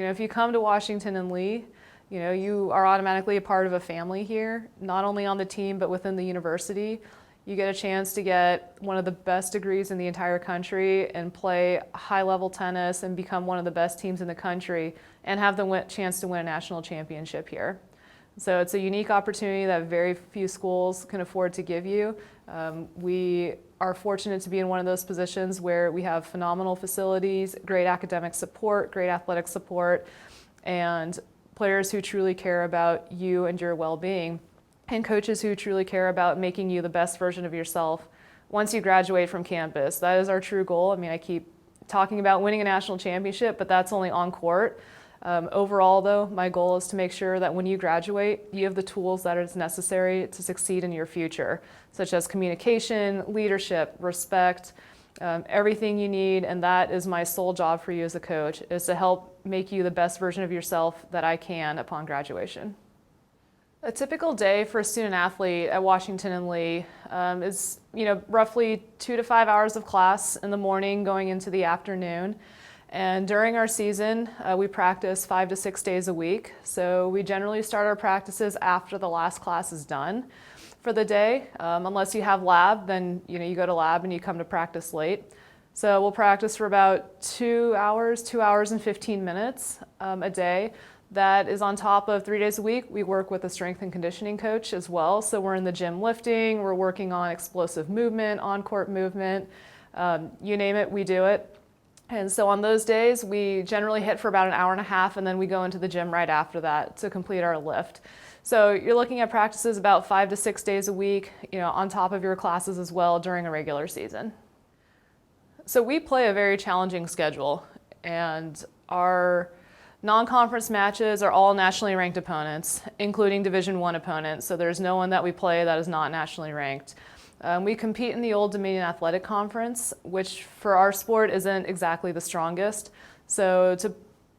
if you come to Washington and Lee, you are automatically a part of a family here, not only on the team, but within the university. You get a chance to get one of the best degrees in the entire country and play high-level tennis and become one of the best teams in the country and have the chance to win a national championship here. So it's a unique opportunity that very few schools can afford to give you. We are fortunate to be in one of those positions where we have phenomenal facilities, great academic support, great athletic support, and players who truly care about you and your well-being, and coaches who truly care about making you the best version of yourself once you graduate from campus. That is our true goal. I keep talking about winning a national championship, but that's only on court. Overall, though, my goal is to make sure that when you graduate, you have the tools that is necessary to succeed in your future, such as communication, leadership, respect, everything you need. And that is my sole job for you as a coach, is to help make you the best version of yourself that I can upon graduation. A typical day for a student athlete at Washington and Lee is, roughly 2 to 5 hours of class in the morning going into the afternoon. And during our season, we practice 5 to 6 days a week. So we generally start our practices after the last class is done for the day. Unless you have lab, then you go to lab and you come to practice late. So we'll practice for about 2 hours and 15 minutes a day. That is on top of 3 days a week. We work with a strength and conditioning coach as well. So we're in the gym lifting, we're working on explosive movement, on-court movement, you name it, we do it. And so on those days, we generally hit for about an hour and a half, and then we go into the gym right after that to complete our lift. So you're looking at practices about 5 to 6 days a week, on top of your classes as well during a regular season. So we play a very challenging schedule, and our non-conference matches are all nationally ranked opponents, including Division I opponents, so there's no one that we play that is not nationally ranked. We compete in the Old Dominion Athletic Conference, which for our sport isn't exactly the strongest. So to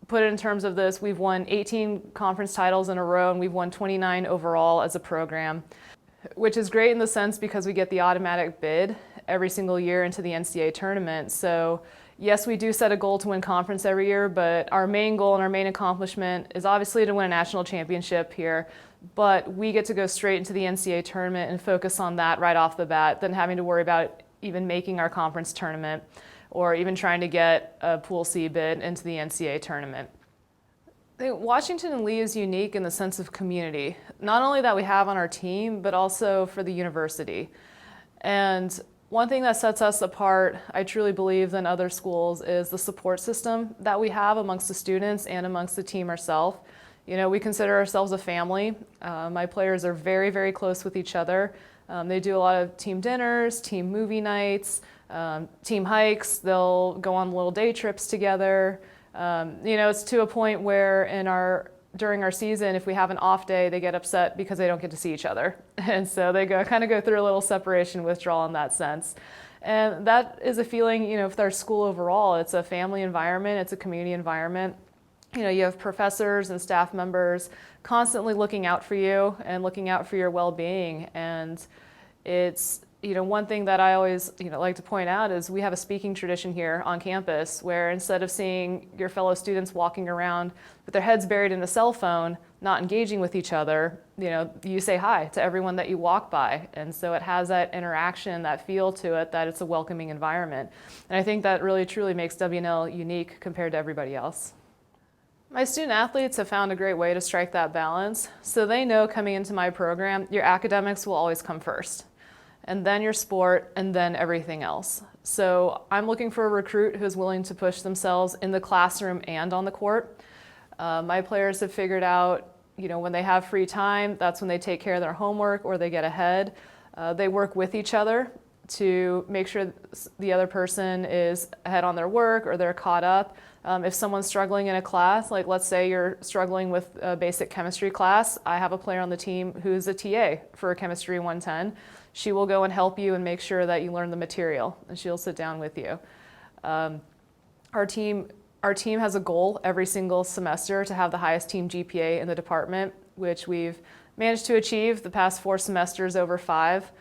put it in terms of this, we've won 18 conference titles in a row, and we've won 29 overall as a program, which is great in the sense because we get the automatic bid every single year into the NCAA tournament. So yes, we do set a goal to win conference every year, but our main goal and our main accomplishment is obviously to win a national championship here, but we get to go straight into the NCAA tournament and focus on that right off the bat than having to worry about even making our conference tournament or even trying to get a Pool C bid into the NCAA tournament. I think Washington and Lee is unique in the sense of community, not only that we have on our team, but also for the university. And one thing that sets us apart, I truly believe, than other schools is the support system that we have amongst the students and amongst the team ourselves. We consider ourselves a family. My players are very, very close with each other. They do a lot of team dinners, team movie nights, team hikes. They'll go on little day trips together. It's to a point where during our season, if we have an off day, they get upset because they don't get to see each other. And so they kind of go through a little separation withdrawal in that sense. And that is a feeling, with our school overall. It's a family environment, it's a community environment. You have professors and staff members constantly looking out for you and looking out for your well-being. And it's, one thing that I always, like to point out is we have a speaking tradition here on campus where instead of seeing your fellow students walking around with their heads buried in a cell phone, not engaging with each other, you say hi to everyone that you walk by. And so it has that interaction, that feel to it, that it's a welcoming environment. And I think that really truly makes WNL unique compared to everybody else. My student athletes have found a great way to strike that balance. So they know coming into my program, your academics will always come first, and then your sport, and then everything else. So I'm looking for a recruit who's willing to push themselves in the classroom and on the court. My players have figured out, when they have free time, that's when they take care of their homework or they get ahead. They work with each other to make sure the other person is ahead on their work or they're caught up. If someone's struggling in a class, like let's say you're struggling with a basic chemistry class, I have a player on the team who's a TA for Chemistry 110. She will go and help you and make sure that you learn the material, and she'll sit down with you. Our team has a goal every single semester to have the highest team GPA in the department, which we've managed to achieve the past 4 semesters over 5.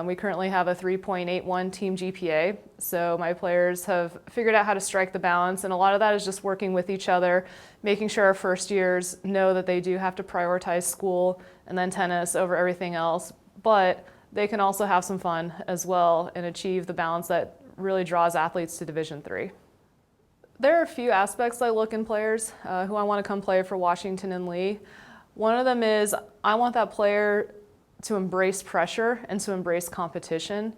We currently have a 3.81 team GPA, so my players have figured out how to strike the balance, and a lot of that is just working with each other, making sure our first years know that they do have to prioritize school and then tennis over everything else, but they can also have some fun as well and achieve the balance that really draws athletes to Division III. There are a few aspects I look in players who I want to come play for Washington and Lee. One of them is I want that player to embrace pressure and to embrace competition.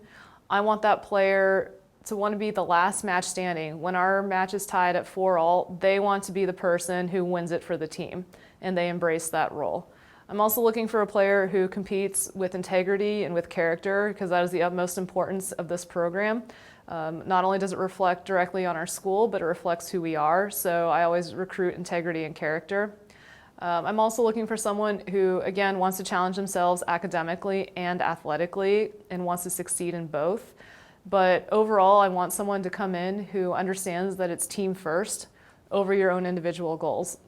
I want that player to want to be the last match standing. When our match is tied at 4-all, they want to be the person who wins it for the team, and they embrace that role. I'm also looking for a player who competes with integrity and with character, because that is the utmost importance of this program. Not only does it reflect directly on our school, but it reflects who we are, so I always recruit integrity and character. I'm also looking for someone who, again, wants to challenge themselves academically and athletically and wants to succeed in both. But overall, I want someone to come in who understands that it's team first over your own individual goals.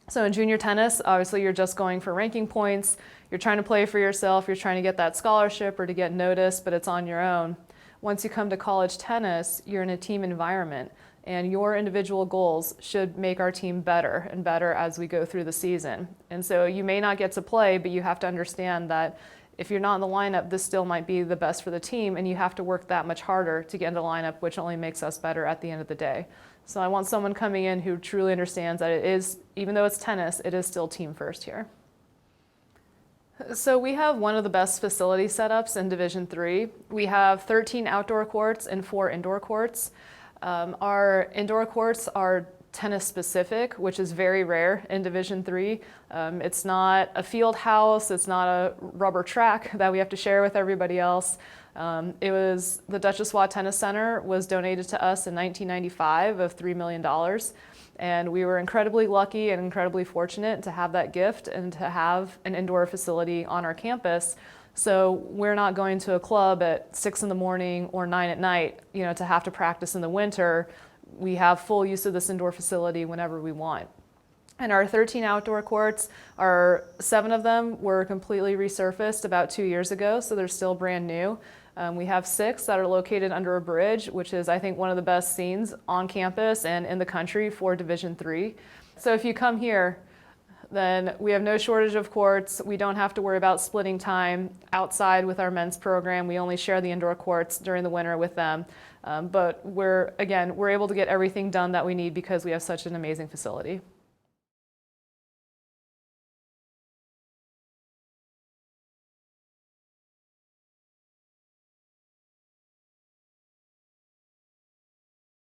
So in junior tennis, obviously you're just going for ranking points, you're trying to play for yourself, you're trying to get that scholarship or to get noticed, but it's on your own. Once you come to college tennis, you're in a team environment, and your individual goals should make our team better and better as we go through the season. And so you may not get to play, but you have to understand that if you're not in the lineup, this still might be the best for the team, and you have to work that much harder to get in the lineup, which only makes us better at the end of the day. So I want someone coming in who truly understands that it is, even though it's tennis, it is still team first here. So we have one of the best facility setups in Division III. We have 13 outdoor courts and 4 indoor courts. Our indoor courts are tennis specific, which is very rare in Division III. It's not a field house, it's not a rubber track that we have to share with everybody else. The Duchess Watt Tennis Center was donated to us in 1995 of $3 million. And we were incredibly lucky and incredibly fortunate to have that gift and to have an indoor facility on our campus. So we're not going to a club at 6 in the morning or 9 at night, to have to practice in the winter. We have full use of this indoor facility whenever we want. And our 13 outdoor courts, 7 of them were completely resurfaced about 2 years ago, so they're still brand new. We have 6 that are located under a bridge, which is, I think, one of the best scenes on campus and in the country for Division III. So if you come here, then we have no shortage of courts. We don't have to worry about splitting time outside with our men's program. We only share the indoor courts during the winter with them. But we're able to get everything done that we need because we have such an amazing facility.